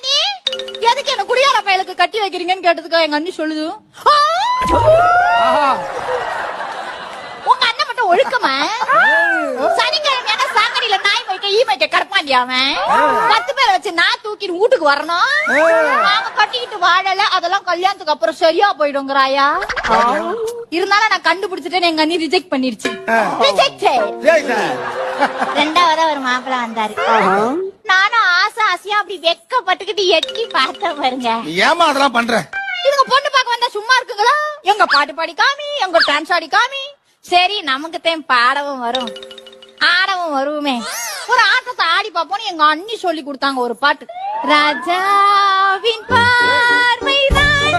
நீ எதுக்கு என்ன குடியார பயலுக்கு கட்டி வைக்கிறீங்கன்னு கேட்டதுக்கு எங்க அண்ணி சொல்லுது, உங்க அண்ணன் மட்டும் ஒழுக்கமா சனிக்கிழமை சாக்கடியில நாய் வைக்க ஈ வைக்க கடப்பாண்டியா அவன் 10 பேரை வச்சு நான் தூக்கிட்டு வீட்டுக்கு வரணும். நாங்க கட்டிக்கிட்டு வாழல, அதெல்லாம் கல்யாணத்துக்கு அப்புறம் சரியா போயிடுங்கிறாயா. இருந்தாலும் நான் கண்டுபிடிச்சிட்டேன்னு எங்க அண்ணி ரிஜெக்ட் பண்ணிருச்சு. ரெண்டாவதா ஒரு மாப்பிள்ள வந்தாரு. நானும் ஆசை ஆசையா அப்படி வெக்கப்பட்டுக்கிட்டு எட்டி பார்த்தேன் பாருங்க. ஏமா அதெல்லாம் பண்ற? இதுங்க பொண்ணு பார்க்க வந்தா சும்மா இருக்குங்களா? எங்க பாட்டு பாடி காமி, எங்க டான்ஸ் ஆடி காமி. சரி நமக்கு தான் பாடவும் வரும் ஆடவும் வருவோமே, ஒரு ஆட்டத்தை ஆடி பாப்போம்னு எங்க அண்ணி சொல்லி கொடுத்தாங்க ஒரு பாட்டு. ராஜாவின் பார்வைதான்